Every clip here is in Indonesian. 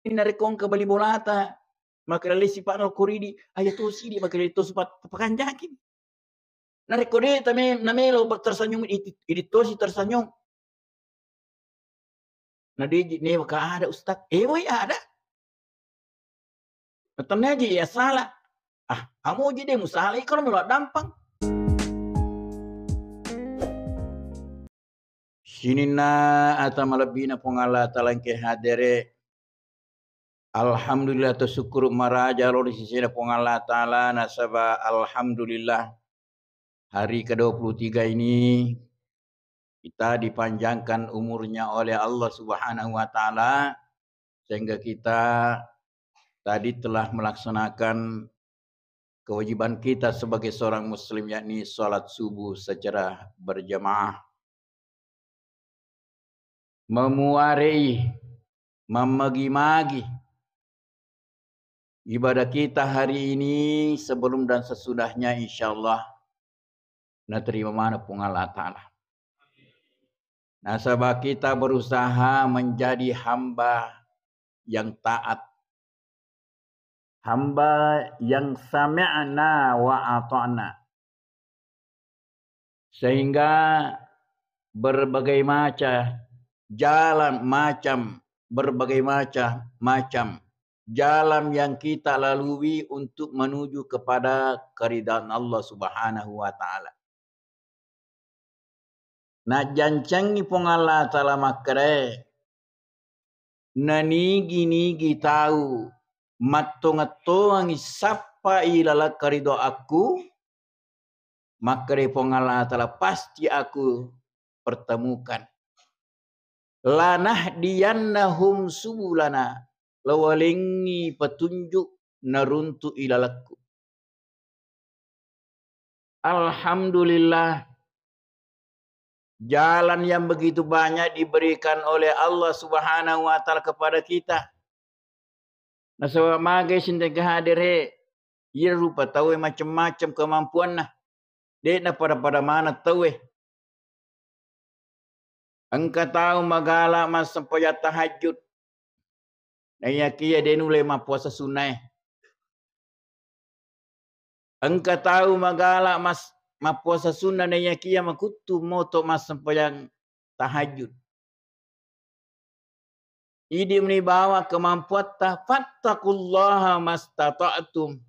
Ini narekong kabali bolata, makalisi pa no kuridi, ayato sidi makalito supat pakanjakin. Narekode tame namelo tersenyum iditosi tersenyum. Nadiji ne ka ada ustaz. Woi ada. Natamnya aja ya salah. Amo jadi musalah kalau mulai dampang. Sinina ata malabina pongala talangke hadere. Alhamdulillah tersyukur maraja lo di sisi pongala taala nasaba alhamdulillah hari ke-23 ini kita dipanjangkan umurnya oleh Allah Subhanahu wa taala sehingga kita tadi telah melaksanakan kewajiban kita sebagai seorang muslim, yakni salat subuh secara berjamaah. Memuarai, memagi-magi ibadah kita hari ini sebelum dan sesudahnya insyaallah na terima mana pun Allah Ta'ala. Nasabah kita berusaha menjadi hamba yang taat, hamba yang sami'na wa ata'na, sehingga berbagai macam jalan yang kita lalui untuk menuju kepada keridhaan Allah Subhanahu wa taala. Na jancangi pongala tala makre nanigi tahu matong-tongi sapa ilala karido aku, makre pongala tala pasti aku pertemukan. Lanah diyannahum subulana, lawalengi petunjuk naruntu ilalaku. Alhamdulillah, jalan yang begitu banyak diberikan oleh Allah Subhanahu wa taala kepada kita. Nasaba mage sinte hadire, ia rupa tahu macam-macam kemampuan nah. Dek na pada mana tahu. Engkau tahu magala mas sempoya tahajud. Naya kia denule ma puasa sunai. Engkau tahu magala mas ma puasa sunnah naya kia makutu moto mas sempoyang tahajud. Idi menibawa kemampuan fattaqullaha mastata'tum.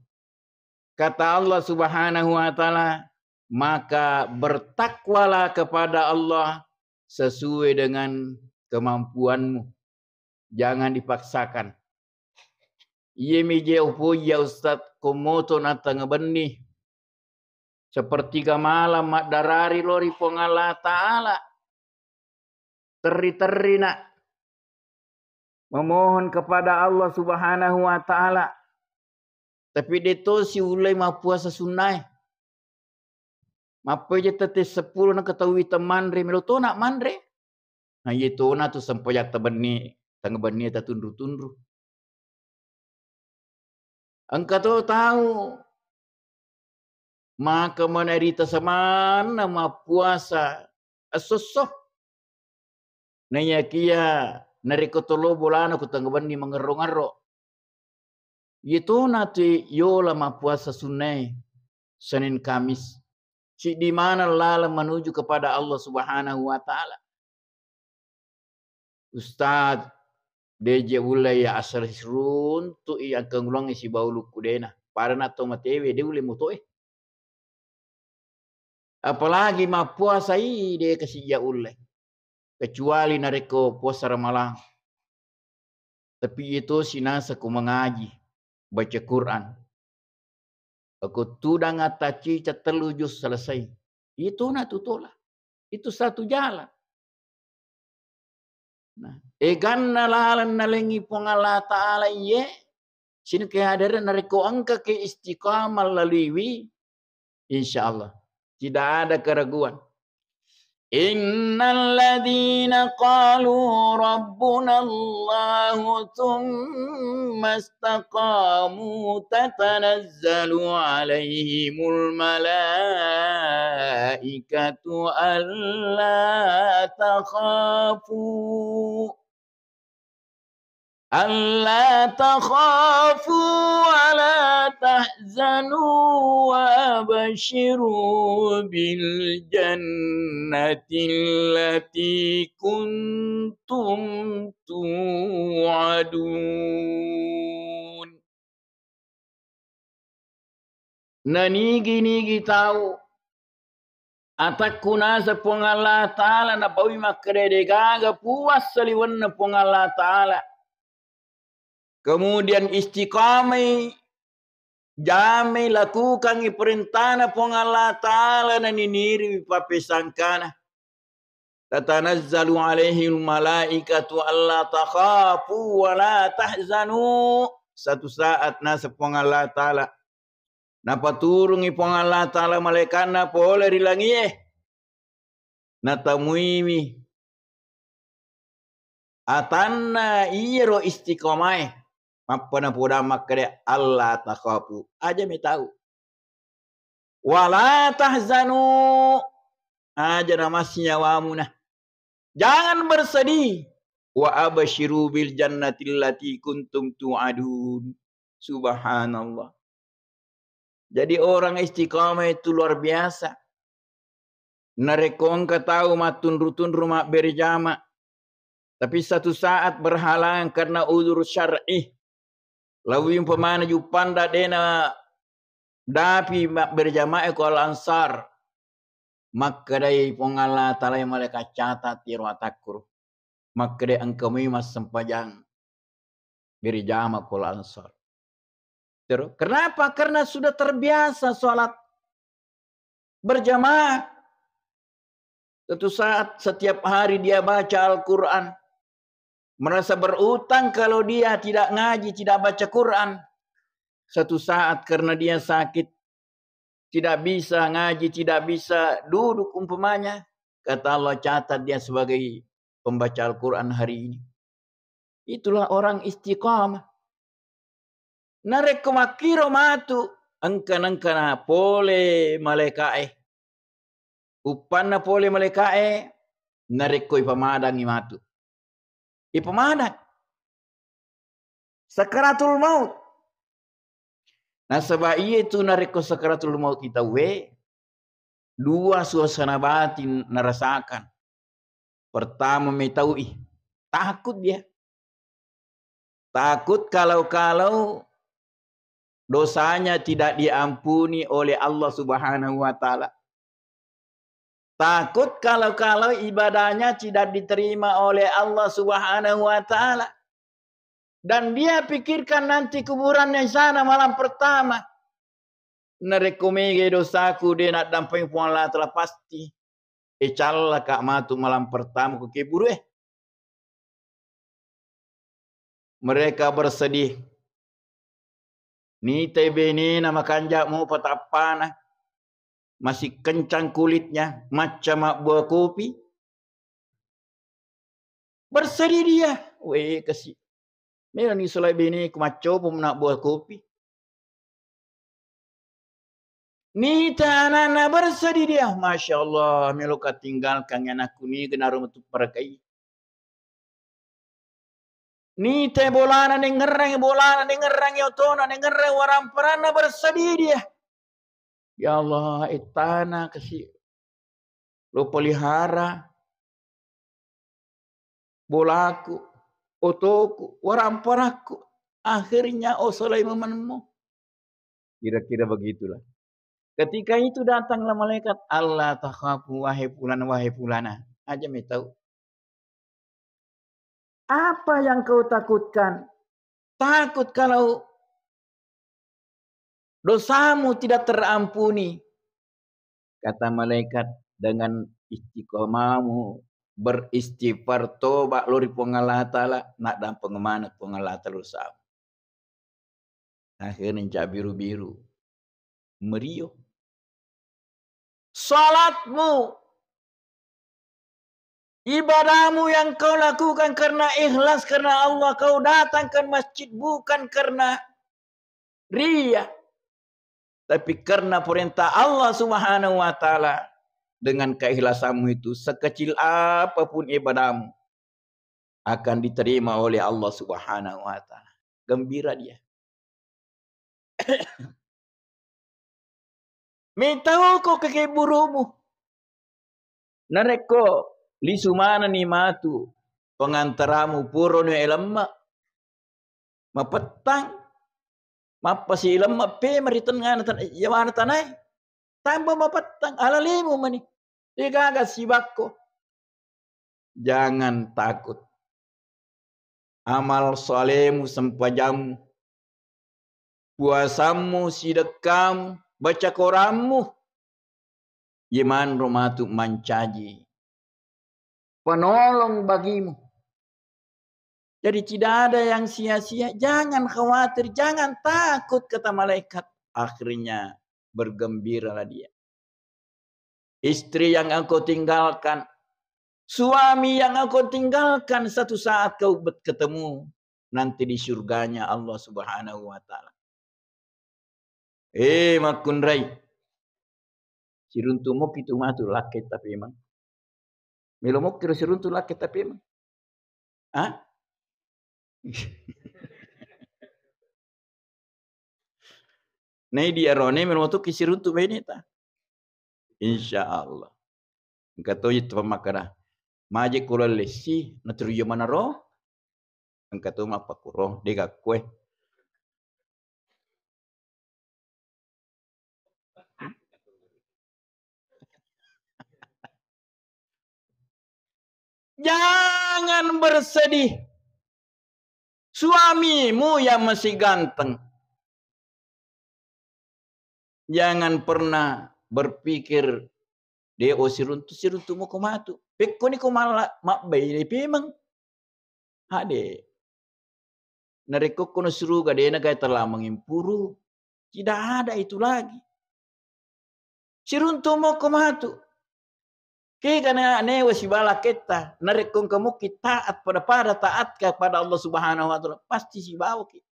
Kata Allah Subhanahu wa taala, maka bertakwalah kepada Allah sesuai dengan kemampuanmu. Jangan dipaksakan. Ye meje opo ya Ustaz komoto nata ngebeni. Sepertiga malam mak darari lori pongala taala. Teri-teri nak memohon kepada Allah Subhanahu wa taala. Tapi deto si ulai ma puasa sunai. Mapa je tete 10 nak ketahui teman re meloto nak mandre. Nah ye to na tu sempoyak tabeni tang beni ta tundu-tundu. Engkau tahu maka menerita semana ma puasa asosoh. Naya kia narikotolo bolana kutang beni mengerong-erong. Itu nanti yola ma puasa sunai Senin Kamis. Si di mana lala menuju kepada Allah Subhanahu wa taala. Ustaz deje ulai ya asar sirun tu yang kengulang isi baulu kudena. Para nato matewe de ulai mutoe. Apalagi ma puasa de kasih ya ulai. Kecuali nareko puasa Ramalan. Tapi itu sinasa ku mengaji, baca Quran. Aku tudang ataci catelu juz selesai. Itu na tutola. Itu satu jalan. Nah, ganna lalan nalengi pongala taala ye. Sini kehadiran nareko angka ke istiqamah laliwi. Insyaallah. Tidak ada keraguan. Innal ladzina qalu rabbuna Allah thumma istaqamu tatanazzalu alaihimul malaikatu alla takhafu ألا تخافوا ولا تحزنوا وأبشروا بالجنة التي كنتم توعدون. Nanigi-nigi tahu atakuna sa pong Allah Ta'ala na pawi makredegaga puas saliwan na pong Allah Ta'ala. Kemudian istiqamai jamai lakukan perintah na pong Allah Ta'ala na niniri papesangkana. Tatanazzalu alaihim malaikatu alla takhafu wa la tahzanu. Satu saat nasa pong Allah Ta'ala napaturungi pong Allah Ta'ala malaikat na pole rilangi natamuimi atanna iro istiqamai mappana poda makkade Allah takhafu aja me tahu wala tahzanu aja namasnya wamuna jangan bersedih wa abashiru bil jannati allati kuntum tu'adun. Subhanallah. Jadi orang istiqamah itu luar biasa. Narekong tahu matun rutun rumah berjamaah. Tapi satu saat berhalangan karena uzur syar'i. Lalu pemana jupanda dena dapi berjamaah ko al-ansar. Maka dari pengala talai malaikat catat tiru atakur. Maka dari engkau mas sempajang berjamaah ko al-ansar. Kenapa? Karena sudah terbiasa sholat berjamaah. Suatu saat setiap hari dia baca Al-Quran. Merasa berutang kalau dia tidak ngaji, tidak baca Quran. Satu saat karena dia sakit. Tidak bisa ngaji, tidak bisa duduk umpamanya. Kata Allah catat dia sebagai pembaca Al-Quran hari ini. Itulah orang istiqamah. Narek makiro matu angkana pole malaikat upanna pole malaikat narek ko ipamadang imatu ipamadang sakaratul maut. Nah sebab itu narek ko sakaratul maut kita dua suasana batin narasakan. Pertama metaui takut dia, takut kalau dosanya tidak diampuni oleh Allah Subhanahu wa Ta'ala. Takut kalau ibadahnya tidak diterima oleh Allah Subhanahu wa Ta'ala. Dan dia pikirkan nanti kuburannya sana malam pertama. Narekomege dosaku dia nak damping puan Allah telah pasti. Ecalla kak matu malam pertama ke keburu Mereka bersedih. Ni tebe ni nama kanjak mau patapana. Masih kencang kulitnya. Macam buah kopi. Bersedih dia. Weh kasih. Mereka ni selai bini kumaco pun nak buah kopi. Ni tanana bersedih dia. Masya Allah. Meluka tinggalkan yang aku ni kena rumah tu parakai. Ni te bolana dengerang yotona dengerang warang perana bersedih dia. Ya Allah, itana kasih lo pelihara bolaku, otoku, warang paraku. Akhirnya Sulaimanmu. Kira-kira begitulah. Ketika itu datanglah malaikat Allah takhafu wahai fulana. Aja me tahu. Apa yang kau takutkan? Takut kalau dosamu tidak terampuni. Kata malaikat, dengan istiqomahmu beristighfar tobat lori pengalah ta'ala nak dan pengemana pengalah ta'ala. Akhirnya biru-biru meriuh. Salatmu, ibadahmu yang kau lakukan karena ikhlas, karena Allah, kau datangkan masjid bukan karena riya, tapi karena perintah Allah Subhanahu wa Ta'ala. Dengan keikhlasanmu itu, sekecil apapun ibadahmu, akan diterima oleh Allah Subhanahu wa taala. Gembira dia. Mitau ko kake burumu. Nareko lisumana ni matu pengantaramu puro ni elamma mapetang mapasi elamma pe maritan ngana tan yawana tanai tambah mapetang alalimu mani igaga sibakko. Jangan takut. Amal solehmu sempajamu, puasamu, sedekahmu, baca Quranmu, iman rumatu mancaji, penolong bagimu. Jadi tidak ada yang sia-sia. Jangan khawatir, jangan takut kata malaikat. Akhirnya bergembiralah dia. Istri yang engkau tinggalkan, suami yang engkau tinggalkan, satu saat kau ketemu nanti di surganya Allah Subhanahu wa taala. Makunrai. Siruntumok itu matu laki tapi emang. Melomok kira siruntu laki tapi emang. Ah? Nei di arone melomok kisiruntu beneta. Insyaallah. Engkau itu pemakara. Maji kula lesi natruyo manaro. Engkau tu mapakuro dega kue. Jangan bersedih. Suamimu yang masih ganteng. Jangan pernah berpikir dia siruntu mo kumatu. Pekko ni kumala mabay ni pimang. Hade. Nareko kono suruga dia nagai telah mengimpuru. Tidak ada itu lagi. Siruntu mo kumatu. Kaya na newa si bala kita. Narekong kamu kita taat pada taat kepada Allah Subhanahu wa taala. Pasti si bawa kita.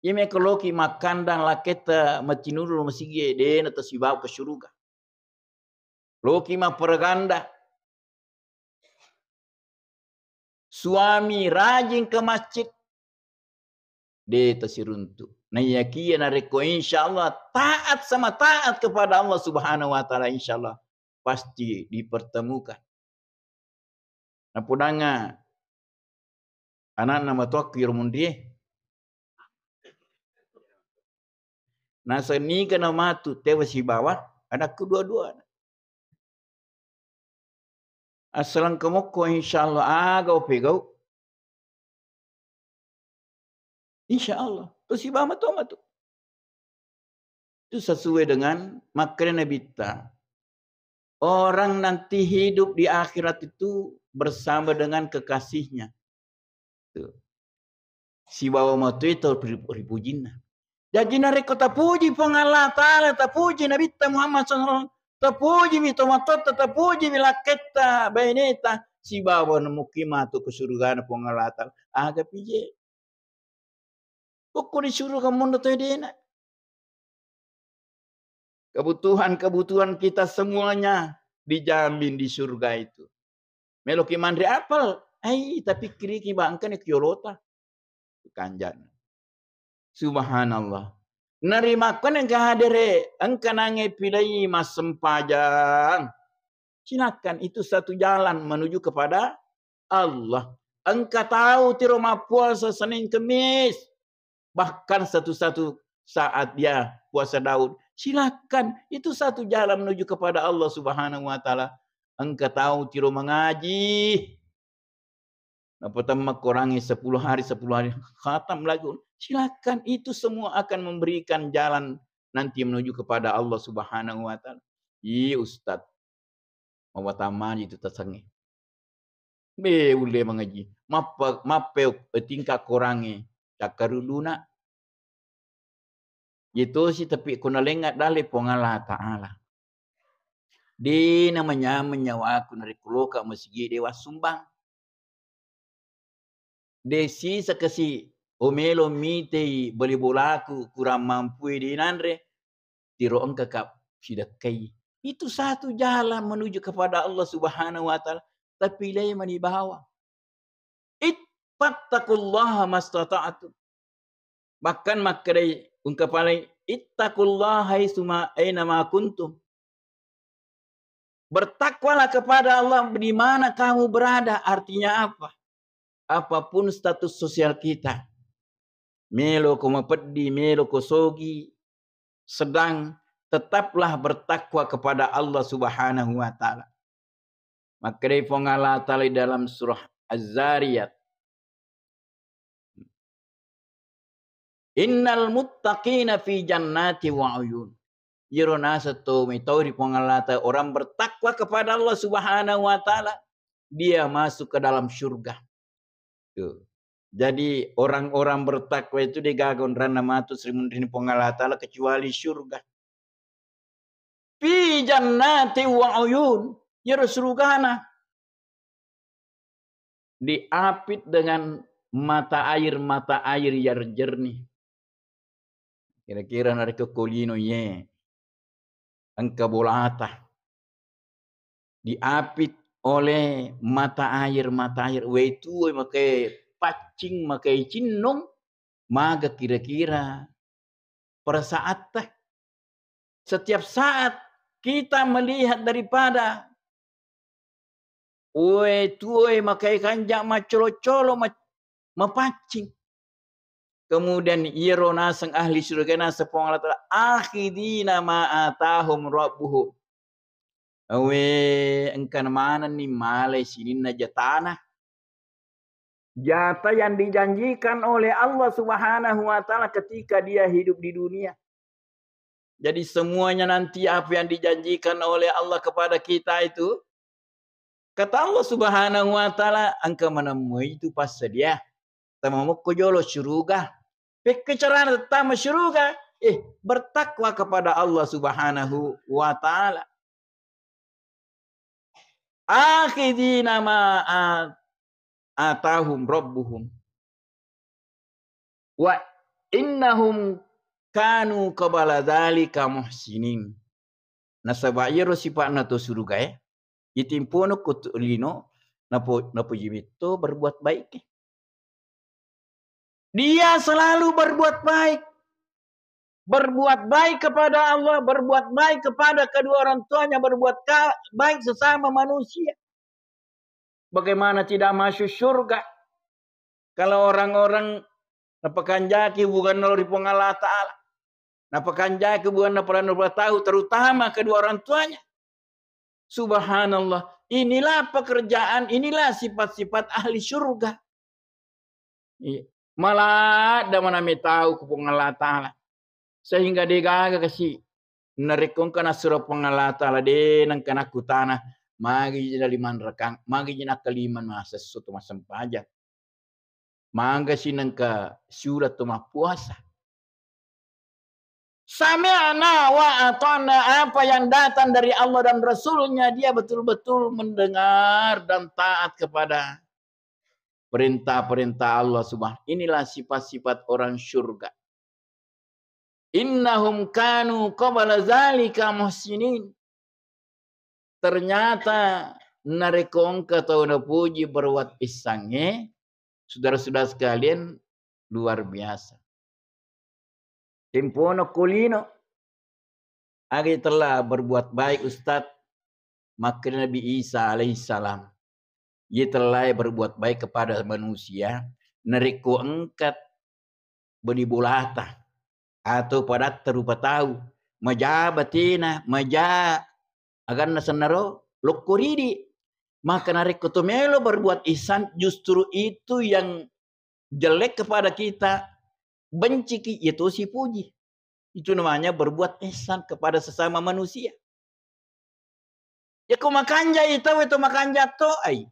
Yeme kaloki makandang la kita matinuru masige de na si bawa ke surga. Loki ma perganda. Suami rajin ke masjid. De tasiruntu. Nah yakia nareko insyaallah taat sama taat kepada Allah Subhanahu wa taala insyaallah pasti dipertemukan. Nah pudanga anak nama tuakir mundie. Nah seni kena matu tewa si bawah ada kedua-dua. Asalan kemoko insyaallah agau pegau. Insyaallah. Tu si bawah matu. Itu sesuai dengan makna Nabi kita. Orang nanti hidup di akhirat itu bersama dengan kekasihnya. Tuh. Si bawah matu itu ribu jinna. Jadi nareko tapuji pengalah ta'ala, tapuji Nabi Muhammad SAW. Tapuji mitomatot, tapuji milaketa, baineta. Si bawah namukimatu ke surga na pengalah ta'ala. Aga pije. Kok disuruh kamu nonton dia. Kebutuhan kita semuanya dijamin di surga itu. Meloki mandri apel. Tapi kiri bangkan kiolota. Kanjan. Subhanallah. Narimakan yang kehadere. Engkau nange pilih mas sempajang. Silakan itu satu jalan menuju kepada Allah. Engkau tahu tiroma puasa Senin Kemis. Bahkan satu-satu saat dia puasa Daud. Silakan itu satu jalan menuju kepada Allah Subhanahu wa taala. Engkau tahu tiro mengaji. Nah, pertama kurangi 10 hari khatam lagi. Silakan itu semua akan memberikan jalan nanti menuju kepada Allah Subhanahu wa taala. Ustaz. Mawatama itu tasangi. Be ule mengaji. Mape tingkah kurangi. Cakaruluna. Itu sih tapi kuna lengat dali pengalah ta'ala. Di namanya menyawa aku dari kuloka masjid dewa sumbang. Desi sekesi omelo mite beli bolaku kurang mampu di nandre. Tiro engka kap sidakai. Itu satu jalan menuju kepada Allah Subhanahu wa taala. Tapi lain di bawah. fattaqullaha mastata'tum. Bahkan makrai ungkapan ittaqullaha haitsuma aina ma kuntum. Bertakwalah kepada Allah di mana kamu berada. Artinya apa? Apapun status sosial kita. Melo ko mapedi, melo ko sogi, sedang, tetaplah bertakwa kepada Allah Subhanahu wa taala. Maka dari Allah Ta'ala dalam surah Az-Zariyat, innal muttaqina fi jannati wa uyun. Yirona satu metode pengalata orang bertakwa kepada Allah Subhanahu wa taala, dia masuk ke dalam surga. Tuh. Jadi orang-orang bertakwa itu digagon rana matu serimun ini pengalata kecuali surga. Fi jannati wa uyun. Yiro surgana diapit dengan mata air yang jernih. Kira-kira nari kekolino ye. Angka bolata. Diapit oleh mata air. Weitu makai pacing, makai cinnong. Maga kira-kira pada saat setiap saat kita melihat daripada makai kanjak macolo-colo mapacing. Kemudian irona sang ahli surga na sepong Allah Ta'ala akhidina ma'atahum rabbuhum. Engkan mana ni malai sinin na jatana. Jata yang dijanjikan oleh Allah Subhanahu wa taala ketika dia hidup di dunia. Jadi semuanya nanti apa yang dijanjikan oleh Allah kepada kita itu, kata Allah Subhanahu wa taala, engkau menemui itu pas sedia. Tamamu kojolo syurga. Kecaraan pertama syurga, bertakwa kepada Allah Subhanahu wa taala. Akhidina ma atahum rabbuhum. Wa innahum kanu qabala dzalika muhsinin. Nasabairo sifatna to surga ya. Itimpono kutulino napo jimito berbuat baik. Dia selalu berbuat baik. Berbuat baik kepada Allah, berbuat baik kepada kedua orang tuanya, berbuat baik sesama manusia. Bagaimana tidak masuk surga? Kalau orang-orang napakan jaki bukan dari Allah Ta'ala. Napakan jaki bukan dari tahu, terutama kedua orang tuanya. Subhanallah. Inilah pekerjaan, inilah sifat-sifat ahli surga. Malah ada mana tahu ke Allah Ta'ala. Sehingga dia gaga kasih narekong kana surah Allah Ta'ala de nang kana kutana magi jina liman rekang magi jina kaliman masa sesuatu masam pajak. Mangga sinang ka surat tu puasa. Sami'na wa ata'na, apa yang datang dari Allah dan Rasulnya dia betul-betul mendengar dan taat kepada perintah-perintah Allah Subhanahu. Inilah sifat-sifat orang surga. Innahum kanu qabala zalika muhsinin. Ternyata narekong katau na puji berbuat ihsannya, saudara-saudara sekalian, luar biasa. Tempono kulino agi telah berbuat baik Ustaz, maka Nabi Isa alaihissalam ia telah berbuat baik kepada manusia, neriko engkat beribulata atau pada terupa tahu majabatina maja agar nasanaro lokuridi, maka nariko tomelo berbuat ihsan justru itu yang jelek kepada kita, benci itu si puji. Itu namanya berbuat ihsan kepada sesama manusia. Ya kau makanja itu makanja to ai.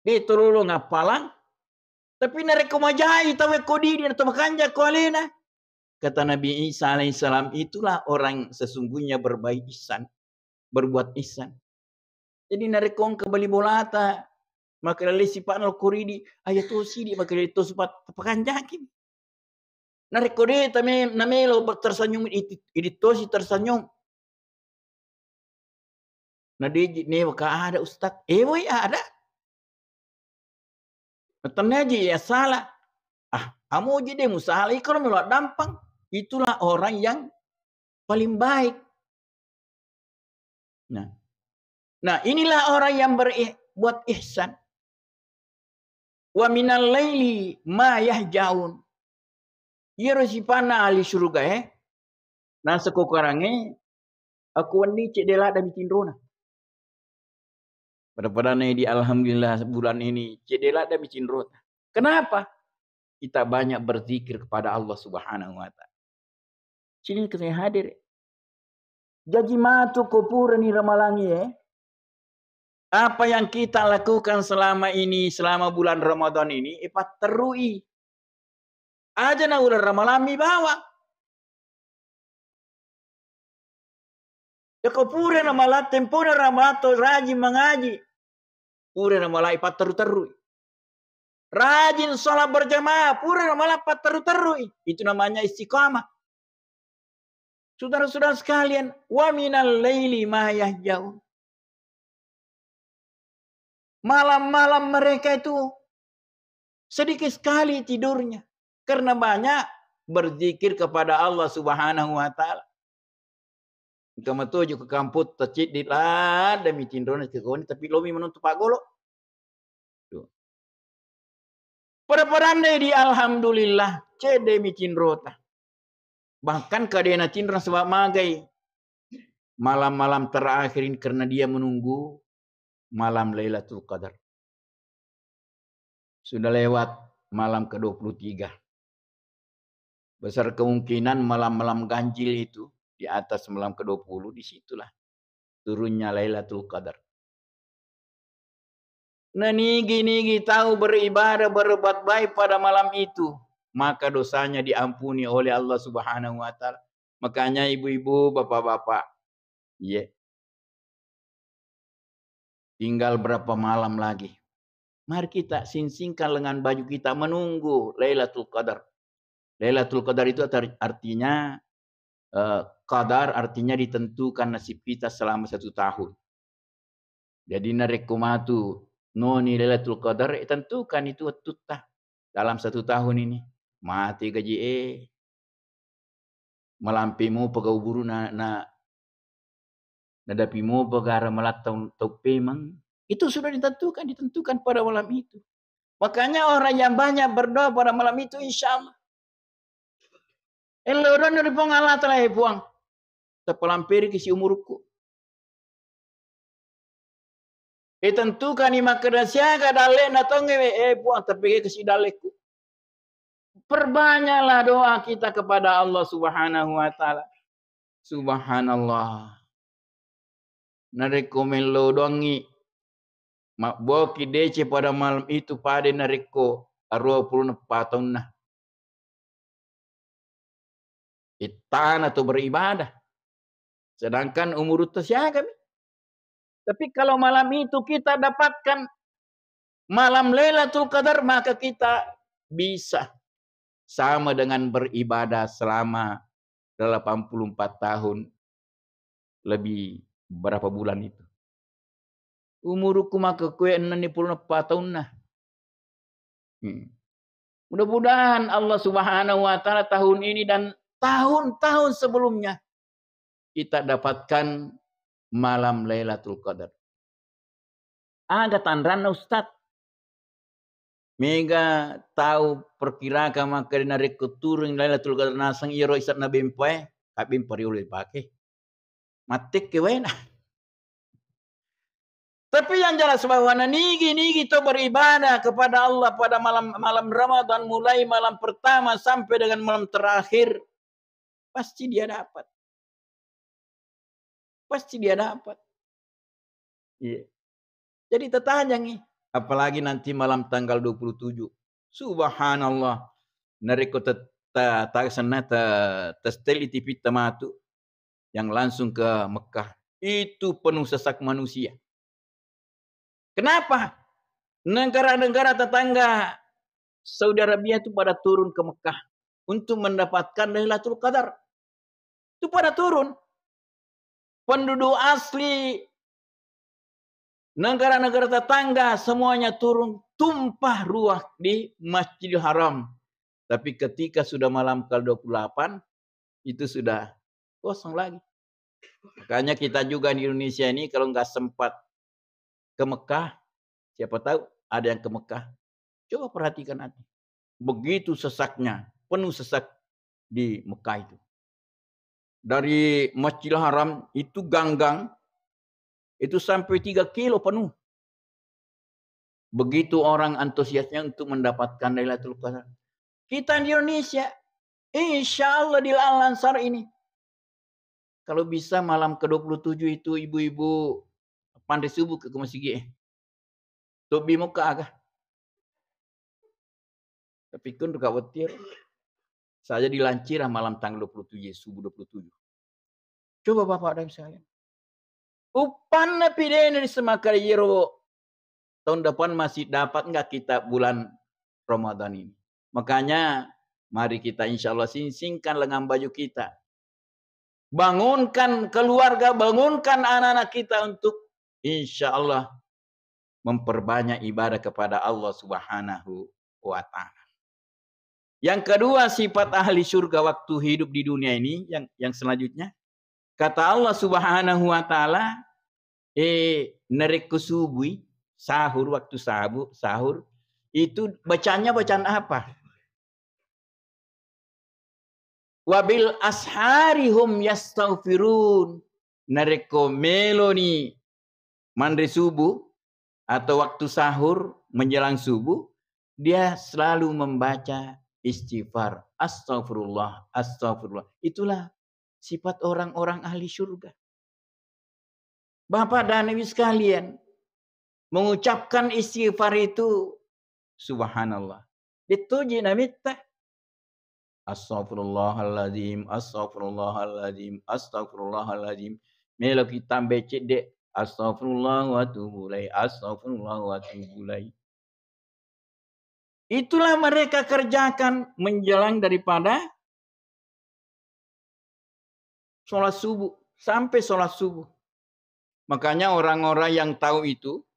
Itu lulu ngapalang. Tapi nareko majai tawe kodiri atau makanja ko alena. Kata Nabi Isa alaihissalam, itulah orang sesungguhnya berbaik ihsan, berbuat ihsan. Jadi narekong kembali bolata, maka lali sifat al-Quridi ayat sidi maka itu sifat pakanjakin. Narekode tame namelo tersenyum itu si tersenyum. Nadi ne ka ada ustaz. Woi ada. Ternyata ya salah. Kamu jadi musalah kalau melok dampang. Itulah orang yang paling baik. Nah, inilah orang yang berbuat ihsan. Wa minal laili ma yahjaun. Ia resipana ahli surga Nah sekokarange aku wani cek dela dan bikin rona. Pada di alhamdulillah bulan ini cek dela dan bikin rona. Kenapa? Kita banyak berzikir kepada Allah Subhanahu wa taala. Sini kita hadir. Jadi matu kupura ni ramalangi Apa yang kita lakukan selama ini, selama bulan Ramadan ini, ipat terui. Aja na ular ramalami bawa. Ya kau pura ramalat, tempura ramato, rajin mengaji. Pura ramalat ipat teru-terui. Rajin sholat berjamaah, pura ramalat ipat teru-terui. Itu namanya istiqamah. Saudara-saudara sekalian, wa minal laili ma yahjaun. Malam-malam mereka itu sedikit sekali tidurnya. Karena banyak berzikir kepada Allah Subhanahu wa taala. Kamu tuju ke kampus tercit di lah demi cindron ke kawan tapi lomi menuntut Pak Golo. Pada di alhamdulillah cede mi cindrota. Bahkan kadena cindron sebab magai. Malam-malam terakhirin karena dia menunggu malam Lailatul Qadar. Sudah lewat malam ke-23. Besar kemungkinan malam-malam ganjil itu di atas malam ke-20 disitulah turunnya Lailatul Qadar. Nah nigi tahu beribadah berbuat baik pada malam itu, maka dosanya diampuni oleh Allah Subhanahu wa taala. Makanya ibu-ibu, bapak-bapak, tinggal berapa malam lagi. Mari kita sing-singkan lengan baju kita menunggu Lailatul Qadar. Lailatul Qadar itu artinya qadar artinya ditentukan nasib kita selama 1 tahun. Jadi narekumatu noni Lailatul Qadar tentukan itu tutah dalam 1 tahun ini. Mati gaji melampimu pegau buru na nadapimu pegara melatau topemang. Itu sudah ditentukan pada malam itu. Makanya orang yang banyak berdoa pada malam itu insyaallah. Eloran dari pengalat lah buang. Terpelampiri ke si umurku. Tentukan ima kedasya kadale na tonge buang terpikir ke si daleku. Perbanyaklah doa kita kepada Allah Subhanahu wa taala. Subhanallah. Nareko melo dongi. Mak boki dece pada malam itu pada nareko 24 tahun nah. Itan atau beribadah. Sedangkan umur tasya kami. Tapi kalau malam itu kita dapatkan malam Lailatul Qadar maka kita bisa sama dengan beribadah selama 84 tahun lebih berapa bulan itu. Umurku maka kue 64 tahun nah. Mudah-mudahan Allah Subhanahu wa taala tahun ini dan tahun-tahun sebelumnya kita dapatkan malam Lailatul Qadar. Aga tandrana Ustaz. Mega tahu perkirakan maka dari keturun Lailatul Qadar nasang iro isat na bimpoe, kabim pariuli pakai. Matik ke wena. Tapi yang jelas bahwa nigi itu beribadah kepada Allah pada malam Ramadan mulai malam pertama sampai dengan malam terakhir pasti dia dapat. Pasti dia dapat. Iya. Jadi tertanya nih, apalagi nanti malam tanggal 27. Subhanallah. Nariko taksana testeliti pitamatu yang langsung ke Mekah. Itu penuh sesak manusia. Kenapa? Negara-negara tetangga Saudi Arabia itu pada turun ke Mekah untuk mendapatkan Lailatul Qadar. Itu pada turun. Penduduk asli Negara-negara tetangga semuanya turun tumpah ruah di Masjidil Haram. Tapi ketika sudah malam ke-28 itu sudah kosong lagi. Makanya kita juga di Indonesia ini kalau nggak sempat ke Mekah, siapa tahu ada yang ke Mekah. Coba perhatikan nanti. Begitu sesaknya, penuh sesak di Mekah itu. Dari Masjidil Haram itu ganggang itu sampai 3 kilo penuh. Begitu orang antusiasnya untuk mendapatkan Lailatul Qadar. Kita di Indonesia, insya Allah di Al-Ansar ini, kalau bisa malam ke-27 itu ibu-ibu pandai subuh ke masjid. Tobi muka agak. Tapi kun khawatir. Saya dilancir malam tanggal 27, subuh 27. Coba Bapak dan sekalian. Upan pidene di semakar yero. Tahun depan masih dapat enggak kita bulan Ramadan ini. Makanya mari kita insya Allah sing-singkan lengan baju kita. Bangunkan keluarga, bangunkan anak-anak kita untuk insya Allah memperbanyak ibadah kepada Allah Subhanahu wa Ta'ala. Yang kedua sifat ahli surga waktu hidup di dunia ini yang selanjutnya kata Allah Subhanahu wa Ta'ala nerek subuh sahur waktu sahur itu bacanya bacaan apa? Wabil asharihum yastaghfirun. Nareko meloni mandri subuh atau waktu sahur menjelang subuh dia selalu membaca istighfar. Astagfirullah, astagfirullah. Itulah sifat orang-orang ahli surga. Bapak dan Ibu sekalian, mengucapkan istighfar itu subhanallah. Dituji namita. Astagfirullahaladzim, astagfirullahaladzim, astagfirullahaladzim. Melo kita becek dek. Astagfirullah wa atubu ilaih, astagfirullah wa atubu ilaih. Itulah mereka kerjakan menjelang daripada sholat subuh. Sampai sholat subuh. Makanya orang-orang yang tahu itu.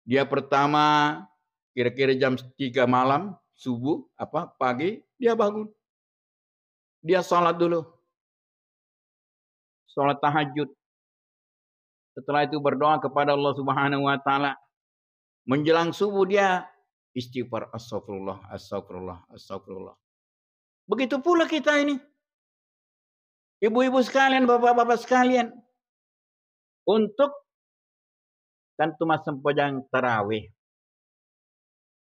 Dia pertama kira-kira jam 3 malam. Subuh, pagi. Dia bangun. Dia sholat dulu. Sholat tahajud. Setelah itu berdoa kepada Allah Subhanahu wa Ta'ala. Menjelang subuh dia istighfar. Astagfirullah, astagfirullah, astagfirullah. Begitu pula kita ini. Ibu-ibu sekalian, bapak-bapak sekalian. Untuk kan tumas sempojang tarawih.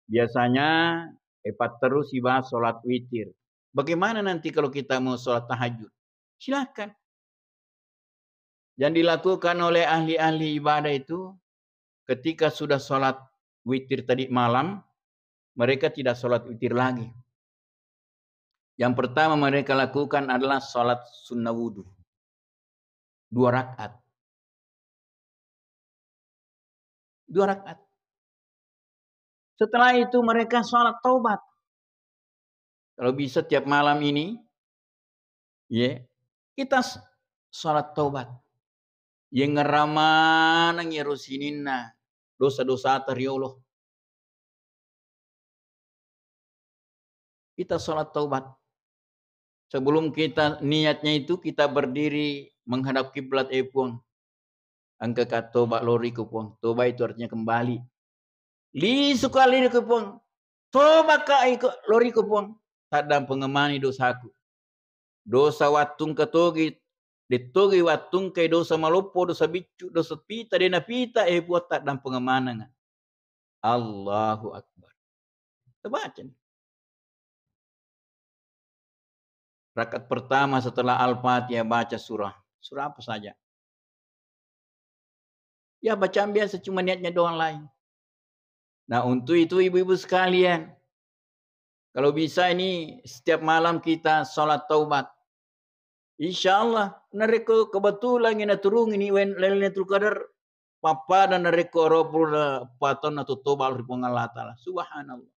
Biasanya terus dibahas sholat witir. Bagaimana nanti kalau kita mau sholat tahajud? Silakan. Yang dilakukan oleh ahli-ahli ibadah itu ketika sudah sholat witir tadi malam, mereka tidak sholat witir lagi. Yang pertama mereka lakukan adalah sholat sunnah wudhu. 2 rakaat. 2 rakaat. Setelah itu mereka sholat taubat. Kalau bisa tiap malam ini, kita sholat taubat. Yang ngeraman ngerusinina dosa-dosa terioloh. Kita sholat taubat. Sebelum kita niatnya itu kita berdiri menghadap kiblat puang. Angka kata tobat lori ke puang. Tobat itu artinya kembali. Li sukali ke puang. Tobat ka lori ke puang. Tak ada pengemani dosaku. Dosa watung ketogi. Ditogi watung kay dosa malopo, dosa bicu, dosa pita, dena pita, buat tak dan pengemana. Allahu Akbar. Terbaca nih. Rakaat pertama setelah Al-Fatihah baca surah. Surah apa saja. Ya bacaan biasa cuma niatnya doang lain. Nah untuk itu ibu-ibu sekalian. Kalau bisa ini setiap malam kita sholat taubat. Insya Allah. Nareko kebetulan ini turun ini Lailatul Qadar. Papa dan nareko ropul paton atau taubat dari Allah Ta'ala. Subhanallah.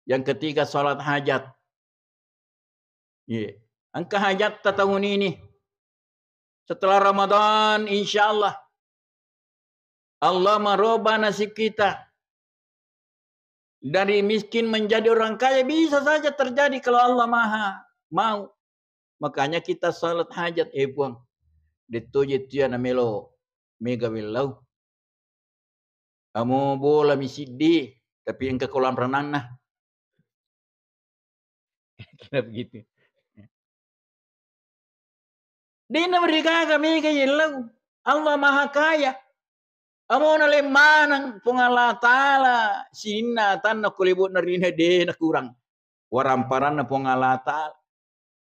Yang ketiga sholat hajat. Angka hajat tahun ini. Setelah Ramadan insya Allah. Allah merubah nasib kita. Dari miskin menjadi orang kaya bisa saja terjadi kalau Allah maha mau. Makanya kita salat hajat puang. Detoje tiana melo mega wilau. Amo bola misidi tapi engkau kolam renang nah. Kira begitu. Dina mereka kami kaya Allah maha kaya. Amo na lemanang pungala taala sinna tanna kulibut narina de na kurang. Waramparan na pungala taala.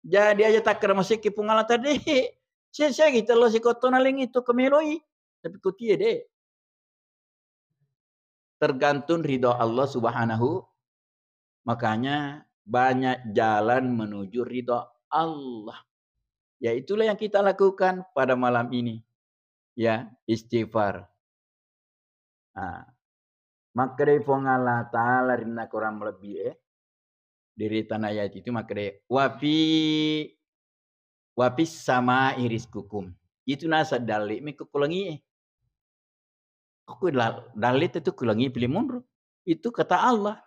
Jadi aja tak kena masih ke pungala tadi. Saya gitu loh si koto naling itu kemeloi. Tapi kutia deh. Tergantung ridho Allah Subhanahu. Makanya banyak jalan menuju ridho Allah. Ya itulah yang kita lakukan pada malam ini. Ya, istighfar. Nah, maka dari Allah Ta'ala rinna kurang lebih dari tanah ayat itu maka dari wapis sama iris kukum. Itu nasa dalil mikukulangi. Aku dalil itu kulangi pilih mundur. Itu kata Allah.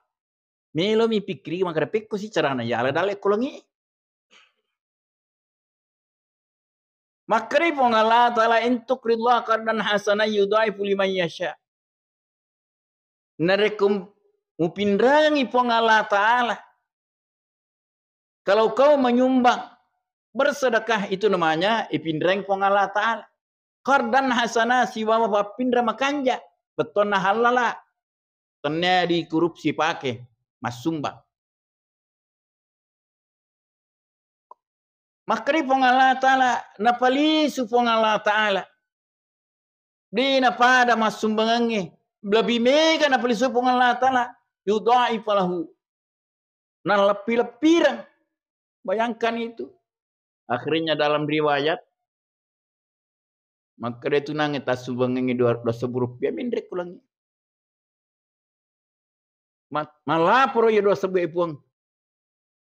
Melo mi pikri maka dari pekku si carana ya ala dalil kulangi. Maka dari Allah Ta'ala intuk ridlah kardan hasanah yudhaifu liman yasha. Narekum mupindrangi Allah Ta'ala. Kalau kau menyumbang bersedekah itu namanya ipindrang Allah Ta'ala. Qardan hasanah siwa mapindra makanja. Beton na halala. Tanya di korupsi pakai mas sumbang. Makri Allah Ta'ala napalisu Allah Ta'ala. Di napada mas sumbangannya. Lebih mega napalisu Allah Ta'ala. Yudha'ifalahu. Nah lepi-lepiran. Bayangkan itu. Akhirnya dalam riwayat. Maka dia tunang tas sumbangannya 200 rupiah. Mindrek ulangi. Malah poro ya 2 sebuah puang.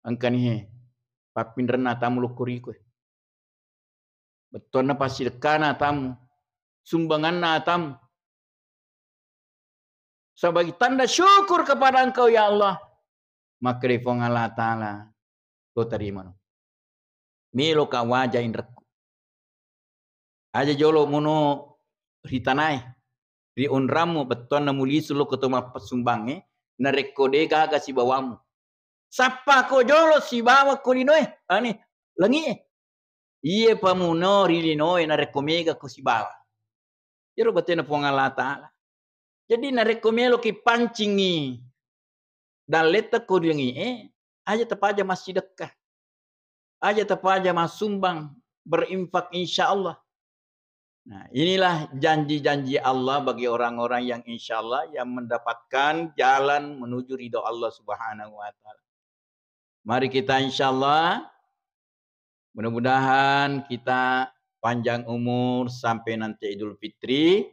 Angkani papindran tamu lukuri ko. Betul na pasidekana tamu. Sumbangan na tamu. Sebagai tanda syukur kepada engkau ya Allah. Maka rifong Allah Ta'ala. Kau terima. Milo ka wajah indrekku. Aja jolo mono ritanai. Ri onramu betul na muli sulu ketemu pesumbangnya. Na rekode gaga si bawamu. Sapa ko jolo si bawa kulinoy. Ani langi. Iye pamuno rilinoy na rekomega ko si bawa. Jero betul na Allah Ta'ala. Jadi na rekomelo ki pancingi. Dan letak ko dilangi aja tepaja masih dekat. Aja tepaja mas sumbang berinfak insya Allah. Nah, inilah janji-janji Allah bagi orang-orang yang insya Allah yang mendapatkan jalan menuju ridho Allah Subhanahu wa Ta'ala. Mari kita insya Allah mudah-mudahan kita panjang umur sampai nanti Idul Fitri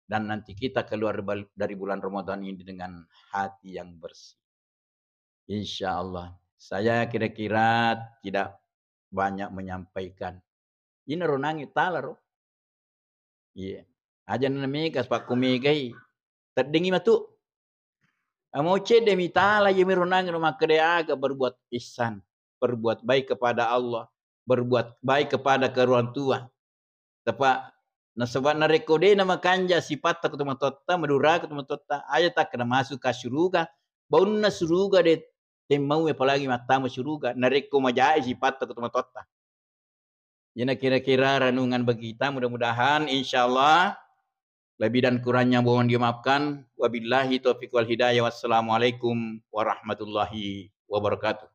dan nanti kita keluar dari bulan Ramadan ini dengan hati yang bersih. Insya Allah. Saya kira-kira tidak banyak menyampaikan. Ini ronangi talar. Iya. Aja namikas pak kumigai. Terdengi matu. Amoce demi tala yemi ronangi rumah kedeaga berbuat ihsan, berbuat baik kepada Allah, berbuat baik kepada orang tua. Tepat nasabak narekode nama kanja sifat tak ketemu tota medura ketemu tota ayat tak kena masuk ke surga. Bauna surga de temau apalagi matamu surga nareko majai sifat tak ketemu tota. Jadi kira-kira renungan bagi kita mudah-mudahan insyaallah lebih dan kurangnya mohon dimaafkan. Wabillahi taufiq wal hidayah. Wassalamualaikum warahmatullahi wabarakatuh.